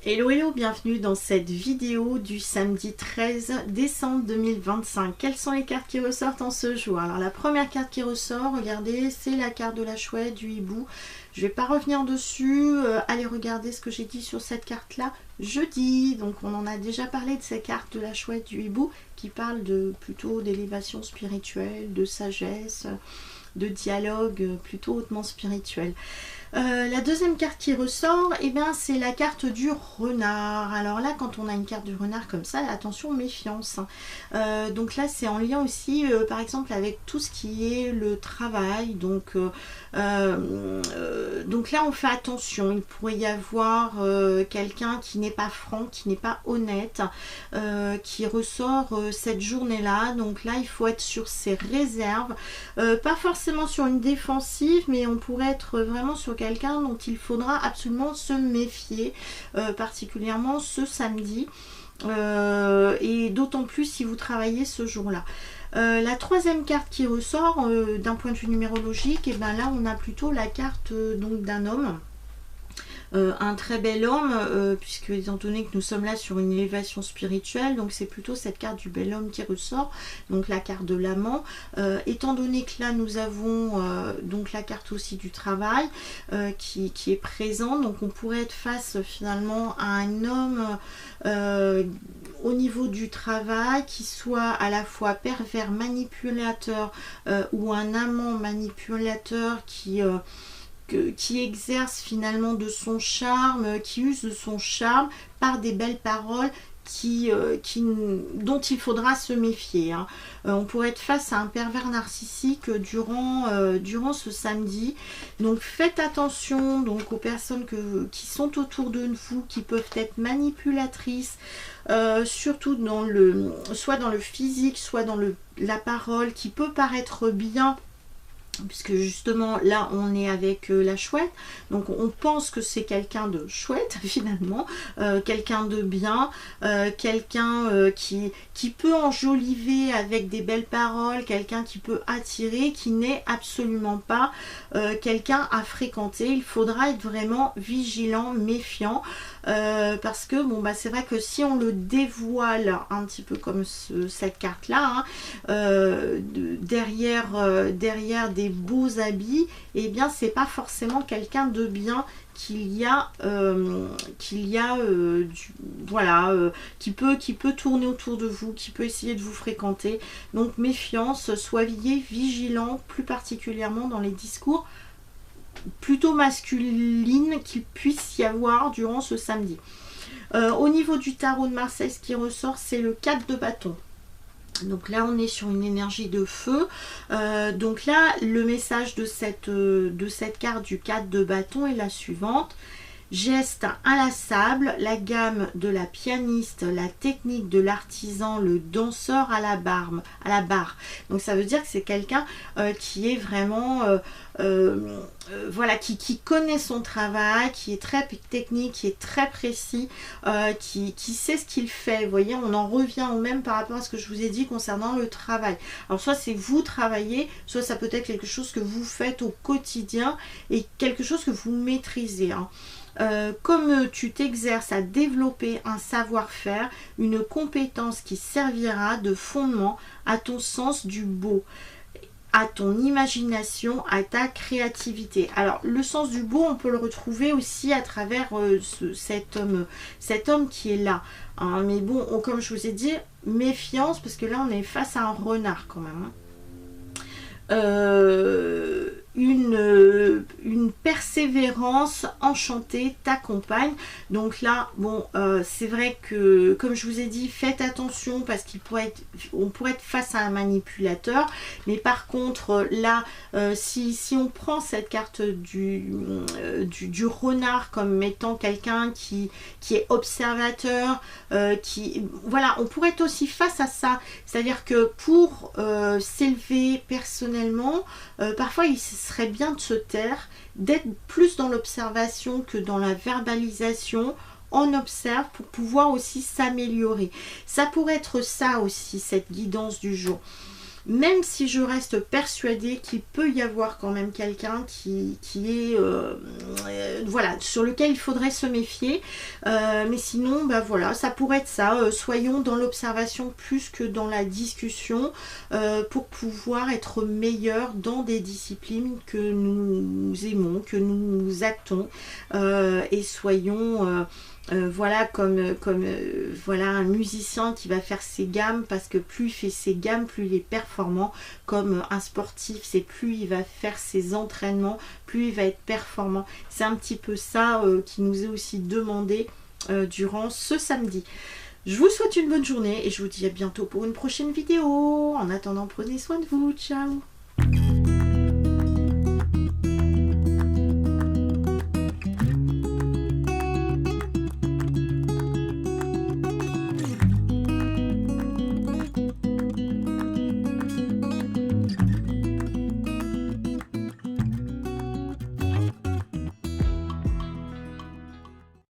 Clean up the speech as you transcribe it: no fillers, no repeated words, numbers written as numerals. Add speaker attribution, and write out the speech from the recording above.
Speaker 1: Hello hello, bienvenue dans cette vidéo du samedi 13 décembre 2025. Quelles sont les cartes qui ressortent en ce jour? Alors la première carte qui ressort, regardez, c'est la carte de la chouette, du hibou. Je vais pas revenir dessus, allez regarder ce que j'ai dit sur cette carte là jeudi. Donc on en a déjà parlé de ces cartes de la chouette, du hibou, qui parlent plutôt d'élévation spirituelle, de sagesse, de dialogue plutôt hautement spirituel. La deuxième carte qui ressort, eh bien, c'est la carte du renard. Alors là, quand on a une carte du renard comme ça, attention, méfiance. Donc là, c'est en lien aussi, par exemple, avec tout ce qui est le travail. Donc là, on fait attention. Il pourrait y avoir quelqu'un qui n'est pas franc, qui n'est pas honnête, qui ressort cette journée-là. Donc là, il faut être sur ses réserves. Pas forcément sur une défensive, mais on pourrait être vraiment sur quelqu'un dont il faudra absolument se méfier, particulièrement ce samedi, et d'autant plus si vous travaillez ce jour-là. La troisième carte qui ressort d'un point de vue numérologique, et bien là on a plutôt la carte donc d'un homme. Un très bel homme, puisque étant donné que nous sommes là sur une élévation spirituelle, donc c'est plutôt cette carte du bel homme qui ressort, donc la carte de l'amant. Étant donné que là nous avons donc la carte aussi du travail qui est présent, donc on pourrait être face finalement à un homme au niveau du travail qui soit à la fois pervers, manipulateur, ou un amant manipulateur qui exerce finalement de son charme, qui use de son charme par des belles paroles dont il faudra se méfier. On pourrait être face à un pervers narcissique durant ce samedi. Donc faites attention donc aux personnes qui sont autour de vous, qui peuvent être manipulatrices, surtout soit dans le physique, soit dans la parole, qui peut paraître bien, puisque justement là on est avec la chouette, donc on pense que c'est quelqu'un de chouette finalement, quelqu'un de bien, quelqu'un qui peut enjoliver avec des belles paroles, quelqu'un qui peut attirer, qui n'est absolument pas quelqu'un à fréquenter. Il faudra être vraiment vigilant, méfiant, parce que bon bah c'est vrai que si on le dévoile un petit peu comme cette carte là, derrière des beaux habits, et bien c'est pas forcément quelqu'un de bien qui peut tourner autour de vous, qui peut essayer de vous fréquenter. Donc méfiance, soyez vigilants, plus particulièrement dans les discours plutôt masculines qu'il puisse y avoir durant ce samedi. Au niveau du tarot de Marseille, ce qui ressort, c'est le 4 de bâton. Donc là on est sur une énergie de feu. Donc là le message de cette carte du 4 de bâton est la suivante: geste inlassable, la gamme de la pianiste, la technique de l'artisan, le danseur à la barre. Donc ça veut dire que c'est quelqu'un qui est vraiment qui connaît son travail, qui est très technique, qui est très précis, qui sait ce qu'il fait. Vous voyez, on en revient au même par rapport à ce que je vous ai dit concernant le travail. Alors soit c'est vous travaillez, soit ça peut être quelque chose que vous faites au quotidien et quelque chose que vous maîtrisez. Comme tu t'exerces à développer un savoir-faire, une compétence qui servira de fondement à ton sens du beau, à ton imagination, à ta créativité. Alors le sens du beau, on peut le retrouver aussi à travers cet homme qui est là. Mais bon, comme je vous ai dit, méfiance, parce que là on est face à un renard quand même. Une persévérance enchantée t'accompagne. Donc là, bon, c'est vrai que, comme je vous ai dit, faites attention parce on pourrait être face à un manipulateur. Mais par contre, là, si on prend cette carte du renard comme mettant quelqu'un qui est observateur, voilà, on pourrait être aussi face à ça. C'est-à-dire que pour s'élever personnellement, parfois il serait bien de se taire, d'être plus dans l'observation que dans la verbalisation. On observe pour pouvoir aussi s'améliorer. Ça pourrait être ça aussi, cette guidance du jour. même si je reste persuadée qu'il peut y avoir quand même quelqu'un qui est voilà, sur lequel il faudrait se méfier, mais sinon bah voilà, ça pourrait être ça, soyons dans l'observation plus que dans la discussion, pour pouvoir être meilleurs dans des disciplines que nous aimons, que nous actons, et soyons voilà, comme voilà, un musicien qui va faire ses gammes, parce que plus il fait ses gammes, plus il est performant. Comme un sportif, c'est plus il va faire ses entraînements, plus il va être performant. C'est un petit peu ça qui nous est aussi demandé durant ce samedi. Je vous souhaite une bonne journée et je vous dis à bientôt pour une prochaine vidéo. En attendant, prenez soin de vous. Ciao!